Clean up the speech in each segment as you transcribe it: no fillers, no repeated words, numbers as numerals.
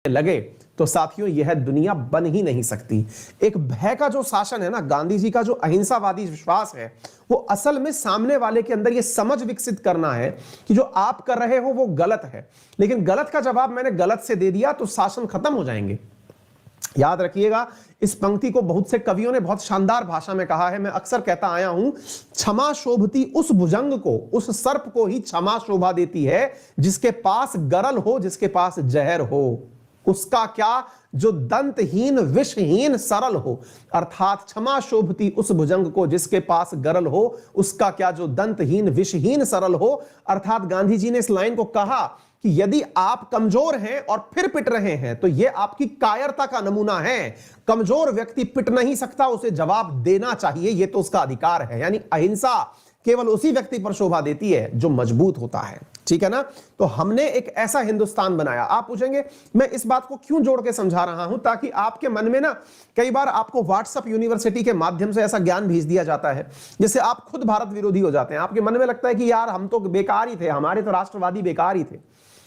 लगे तो साथियों यह दुनिया बन ही नहीं सकती। एक भय का जो शासन है ना, गांधी जी का जो अहिंसावादी विश्वास है, वो असल में सामने वाले के अंदर यह समझ विकसित करना है कि जो आप कर रहे हो वो गलत है, लेकिन गलत का जवाब मैंने गलत से दे दिया तो शासन खत्म हो जाएंगे। याद रखिएगा, इस पंक्ति को बहुत से कवियों ने बहुत शानदार भाषा में कहा है। मैं अक्सर कहता आया हूं, क्षमा शोभती उस भुजंग को, उस सर्प को ही क्षमा शोभा देती है जिसके पास गरल हो, जिसके पास जहर हो। उसका क्या जो दंतहीन विषहीन सरल हो, अर्थात क्षमा शोभती उस भुजंग को जिसके पास गरल हो, उसका क्या जो दंतहीन विषहीन सरल हो। अर्थात गांधी जी ने इस लाइन को कहा कि यदि आप कमजोर हैं और फिर पिट रहे हैं तो यह आपकी कायरता का नमूना है। कमजोर व्यक्ति पिट नहीं सकता, उसे जवाब देना चाहिए, यह तो उसका अधिकार है। यानी अहिंसा केवल उसी व्यक्ति पर शोभा देती है जो मजबूत होता है, ठीक है ना। तो हमने एक ऐसा हिंदुस्तान बनाया। आप पूछेंगे मैं इस बात को क्यों जोड़ के समझा रहा हूं, ताकि आपके मन में ना कई बार आपको व्हाट्सएप यूनिवर्सिटी के माध्यम से ऐसा ज्ञान भेज दिया जाता है जिससे आप खुद भारत विरोधी हो जाते हैं। आपके मन में लगता है कि यार हम तो बेकार ही थे, हमारे तो राष्ट्रवादी बेकार ही थे।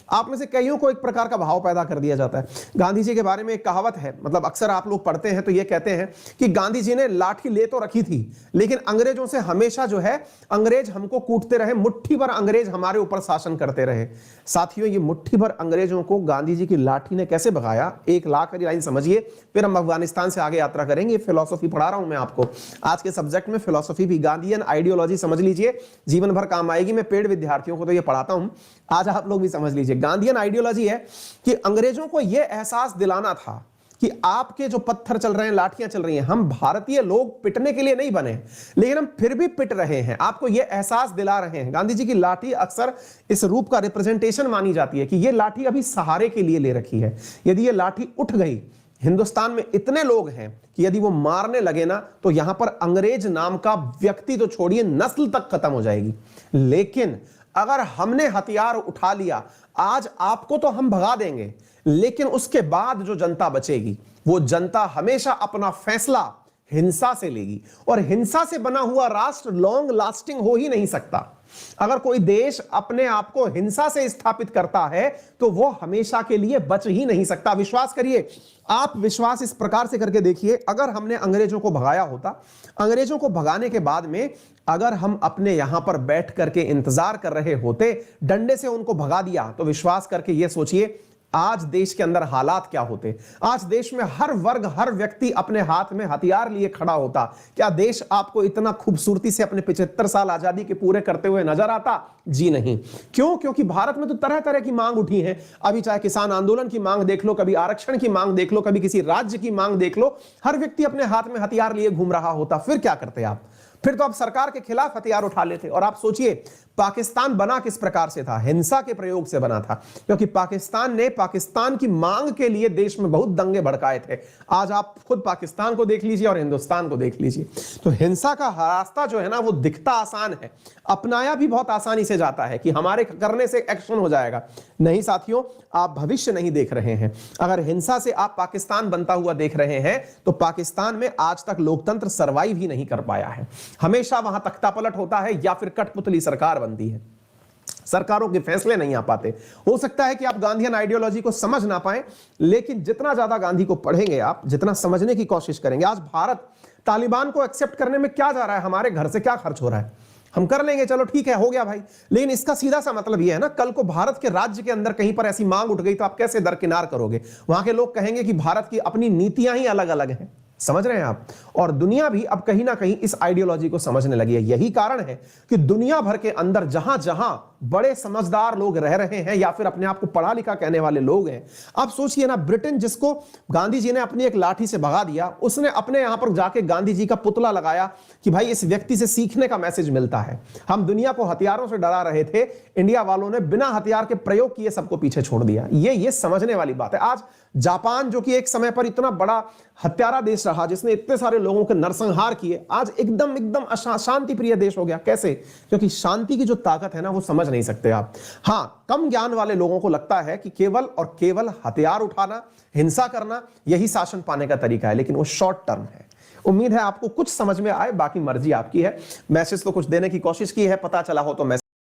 आप में से कईयों को एक प्रकार का भाव पैदा कर दिया जाता है। गांधी जी के बारे में एक कहावत है, मतलब अक्सर आप लोग पढ़ते हैं तो ये कहते हैं कि गांधी जी ने लाठी ले तो रखी थी, लेकिन अंग्रेजों से हमेशा जो है अंग्रेज हमको कूटते रहे, मुट्ठी भर अंग्रेज हमारे ऊपर शासन करते रहे। साथियों, ये मुट्ठी भर अंग्रेजों को गांधी जी की लाठी ने कैसे भगाया, एक लाख वाली लाइन समझिए, फिर हम अफगानिस्तान से आगे यात्रा करेंगे। फिलॉसफी पढ़ा रहा हूं मैं आपको आज के सब्जेक्ट में, फिलॉसफी भी गांधीयन आइडियोलॉजी समझ लीजिए, जीवन भर काम आएगी। मैं पेड विद्यार्थियों को तो ये पढ़ाता हूं, आज आप लोग भी समझ लीजिए। गांधीयन आइडियोलॉजी है कि अंग्रेजों को यह एहसास दिलाना था कि आपके जो पत्थर चल रहे हैं, लाठियां चल रही हैं, हम भारतीय लोग पिटने के लिए नहीं बने, लेकिन हम फिर भी पिट रहे हैं, आपको यह एहसास दिला रहे हैं। गांधी जी की लाठी अक्सर इस रूप का रिप्रेजेंटेशन मानी जाती है कि यह लाठी अभी सहारे के लिए ले रखी है। यदि यह लाठी उठ गई, हिंदुस्तान में इतने लोग हैं कि यदि वो मारने लगे ना तो यहां पर अंग्रेज नाम का व्यक्ति तो छोड़िए, नस्ल तक खत्म हो जाएगी। लेकिन अगर हमने हथियार उठा लिया, आज आपको तो हम भगा देंगे, लेकिन उसके बाद जो जनता बचेगी वो जनता हमेशा अपना फैसला हिंसा से लेगी, और हिंसा से बना हुआ राष्ट्र लॉन्ग लास्टिंग हो ही नहीं सकता। अगर कोई देश अपने आप को हिंसा से स्थापित करता है तो वो हमेशा के लिए बच ही नहीं सकता। विश्वास करिए, आप विश्वास इस प्रकार से करके देखिए, अगर हमने अंग्रेजों को भगाया होता, अंग्रेजों को भगाने के बाद में अगर हम अपने यहां पर बैठ करके इंतजार कर रहे होते, डंडे से उनको भगा दिया, तो विश्वास करके ये सोचिए आज देश के अंदर हालात क्या होते। आज देश में हर वर्ग, हर व्यक्ति अपने हाथ में हथियार लिए खड़ा होता। क्या देश आपको इतना खूबसूरती से अपने 75 साल आजादी के पूरे करते हुए नजर आता? जी नहीं। क्यों? क्योंकि भारत में तो तरह तरह की मांग उठी है। अभी चाहे किसान आंदोलन की मांग देख लो, कभी आरक्षण की मांग देख लो, कभी किसी राज्य की मांग देख लो, हर व्यक्ति अपने हाथ में हथियार लिए घूम रहा होता। फिर क्या करते आप? फिर तो आप सरकार के खिलाफ हथियार उठा लेते। और आप सोचिए पाकिस्तान बना किस प्रकार से था? हिंसा के प्रयोग से बना था, क्योंकि पाकिस्तान ने पाकिस्तान की मांग के लिए देश में बहुत दंगे भड़काए थे। आज आप खुद पाकिस्तान को देख लीजिए और हिंदुस्तान को देख लीजिए, तो हिंसा का रास्ता जो है ना वो दिखता आसान है, अपनाया भी बहुत आसानी से जाता है कि हमारे करने से एक्शन हो जाएगा। नहीं साथियों, आप भविष्य नहीं देख रहे हैं। अगर हिंसा से आप पाकिस्तान बनता हुआ देख रहे हैं तो पाकिस्तान में आज तक लोकतंत्र सर्वाइव ही नहीं कर पाया है। हमेशा वहां तख्तापलट होता है या फिर कठपुतली सरकार बनती है, सरकारों के फैसले नहीं आ पाते। हो सकता है कि आप गांधीयन आइडियोलॉजी को समझ ना पाए, लेकिन जितना ज्यादा गांधी को पढ़ेंगे आप, जितना समझने की कोशिश करेंगे। आज भारत तालिबान को एक्सेप्ट करने में क्या जा रहा है, हमारे घर से क्या खर्च हो रहा है, हम कर लेंगे, चलो ठीक है, हो गया भाई। लेकिन इसका सीधा सा मतलब यह है ना, कल को भारत के राज्य के अंदर कहीं पर ऐसी मांग उठ गई तो आप कैसे दरकिनार करोगे? वहां के लोग कहेंगे कि भारत की अपनी नीतियां ही अलग अलग हैं। समझ रहे हैं आप? और दुनिया भी अब कहीं ना कहीं इस आइडियोलॉजी को समझने लगी है। यही कारण है कि दुनिया भर के अंदर जहां जहां बड़े समझदार लोग रह रहे हैं या फिर अपने आप को पढ़ा लिखा कहने वाले लोग हैं, आप सोचिए ना, ब्रिटेन जिसको गांधी जी ने अपनी एक लाठी से भगा दिया, उसने अपने यहां पर जाके गांधी जी का पुतला लगाया कि भाई इस व्यक्ति से सीखने का मैसेज मिलता है। हम दुनिया को हथियारों से डरा रहे थे, इंडिया वालों ने बिना हथियार के प्रयोग किए सबको पीछे छोड़ दिया। ये समझने वाली बात है। आज जापान जो कि एक समय पर इतना बड़ा हत्यारा देश रहा, जिसने इतने सारे लोगों के नरसंहार किए, आज एकदम शांति प्रिय देश हो गया। कैसे? क्योंकि शांति की जो ताकत है ना वो समझ नहीं सकते आप। हां, कम ज्ञान वाले लोगों को लगता है कि केवल और केवल हथियार उठाना, हिंसा करना यही शासन पाने का तरीका है, लेकिन वो शॉर्ट टर्म है। उम्मीद है आपको कुछ समझ में आए, बाकी मर्जी आपकी है। मैसेज तो कुछ देने की कोशिश की है, पता चला हो तो मैसेज